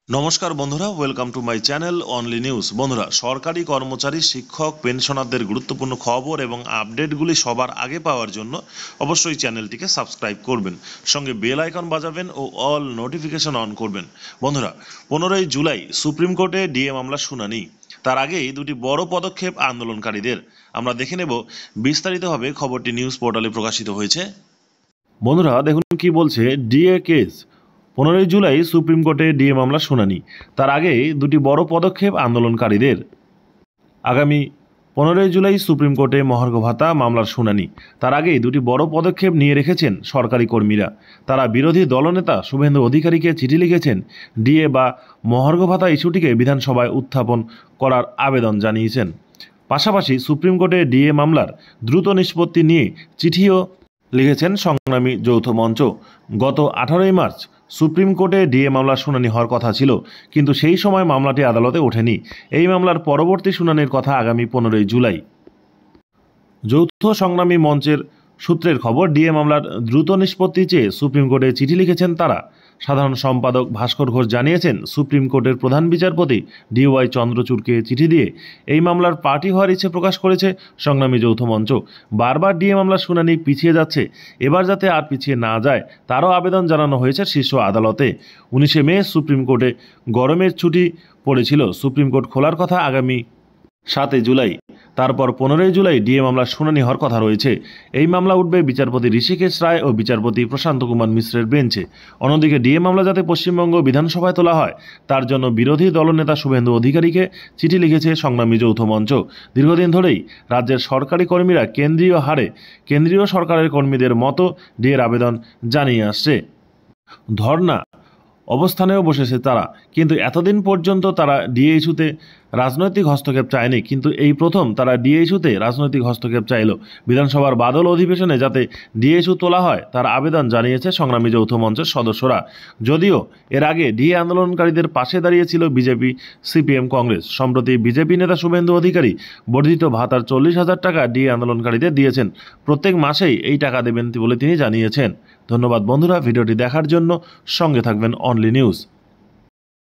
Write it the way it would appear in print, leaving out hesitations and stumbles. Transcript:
নমস্কার বন্ধুরা, welcome to my channel only news. বন্ধুরা, সরকারি কর্মচারী, শিক্ষক, পেনশনারদের গুরুত্বপূর্ণ খবর এবং আপডেটগুলি সবার আগে পাওয়ার জন্য অবশ্যই চ্যানেলটিকে সাবস্ক্রাইব করবেন, সঙ্গে বেল আইকন বাজাবেন ও অল নোটিফিকেশন অন করবেন। বন্ধুরা, 15ই জুলাই সুপ্রিম কোর্টে ডিএ মামলার শুনানি। তার আগেই দুটি বড় পদক্ষেপ আন্দোলনকারীদের। আমরা দেখে নেব বিস্তারিতভাবে। খবরটি নিউজ পোর্টালে প্রকাশিত হয়েছে। বন্ধুরা দেখুন কি বলছে ডিএ কেস। 15ই জুলাই সুপ্রিম কোর্টে ডিএ মামলার শুনানি। তার আগেই দুটি বড় পদক্ষেপ আন্দোলনকারীদের। আগামী 15ই জুলাই সুপ্রিম কোর্টে মহার্ঘ ভাতা মামলার শুনানি। তার আগেই দুটি বড় পদক্ষেপ নিয়ে রেখেছেন সরকারি কর্মীরা। তারা বিরোধী দলনেতা শুভেন্দু অধিকারীকে চিঠি লিখেছেন। ডিএ বা মহার্ঘ ভাতা ইস্যুটিকে বিধানসভায় উত্থাপন করার আবেদন জানিয়েছেন। পাশাপাশি সুপ্রিম কোর্টে ডিএ মামলার দ্রুত নিষ্পত্তি নিয়ে চিঠিও লিখেছেন সংগ্রামী যৌথ মঞ্চ। গত 18ই মার্চ সুপ্রিম কোর্টে ডিএ মামলার শুনানি হওয়ার কথা ছিল, কিন্তু সেই সময় মামলাটি আদালতে ওঠেনি। এই মামলার পরবর্তী শুনানির কথা আগামী 15ই জুলাই। যৌথ সংগ্রামী মঞ্চের সূত্রের খবর, ডিএ মামলার দ্রুত নিষ্পত্তি চেয়ে সুপ্রিম কোর্টে চিঠি লিখেছেন তারা। সাধারণ সম্পাদক ভাস্কর ঘোষ জানিয়েছেন, সুপ্রিম কোর্টের প্রধান বিচারপতি ডিওয়াই চন্দ্রচূড়কে চিঠি দিয়ে এই মামলার পার্টি হওয়ার ইচ্ছে প্রকাশ করেছে সংগ্রামী যৌথ মঞ্চ। বারবার ডিএ মামলার শুনানি পিছিয়ে যাচ্ছে, এবার যাতে আর পিছিয়ে না যায় তারও আবেদন জানানো হয়েছে শীর্ষ আদালতে। 19শে মে সুপ্রিম কোর্টে গরমের ছুটি পড়েছিল। সুপ্রিম কোর্ট খোলার কথা আগামী 7 জুলাই। তারপর 15ই জুলাই ডিএ মামলার শুনানি হওয়ার কথা রয়েছে। এই মামলা উঠবে বিচারপতি ঋষিকেশ রায় ও বিচারপতি প্রশান্ত কুমার মিশ্রের বেঞ্চে। অন্যদিকে ডিএ মামলা যাতে পশ্চিমবঙ্গ বিধানসভায় তোলা হয় তার জন্য বিরোধী দলনেতা শুভেন্দু অধিকারীকে চিঠি লিখেছে সংগ্রামী যৌথ মঞ্চ। দীর্ঘদিন ধরেই রাজ্যের সরকারি কর্মীরা কেন্দ্রীয় সরকারের কর্মীদের মতো ডিএর আবেদন জানিয়ে আসছে। ধর্না অবস্থানেও বসেছে তারা, কিন্তু এতদিন পর্যন্ত তারা ডিএ ইস্যুতে রাজনৈতিক হস্তক্ষেপ চায়নি। কিন্তু এই প্রথম তারা ডিএ ইস্যুতে রাজনৈতিক হস্তক্ষেপ চাইল। বিধানসভার বাদল অধিবেশনে যাতে ডিএ ইস্যু তোলা হয় তার আবেদন জানিয়েছে সংগ্রামী যৌথ মঞ্চের সদস্যরা। যদিও এর আগে ডিএ আন্দোলনকারীদের পাশে দাঁড়িয়েছিল বিজেপি, সিপিএম, কংগ্রেস। সম্প্রতি বিজেপি নেতা শুভেন্দু অধিকারী বর্ধিত ভাতার 40,000 টাকা ডিএ আন্দোলনকারীদের দিয়েছেন। প্রত্যেক মাসেই এই টাকা দেবেন বলে তিনি জানিয়েছেন। ধন্যবাদ বন্ধুরা, ভিডিওটি দেখার জন্য। সঙ্গে থাকবেন অনলি নিউজ।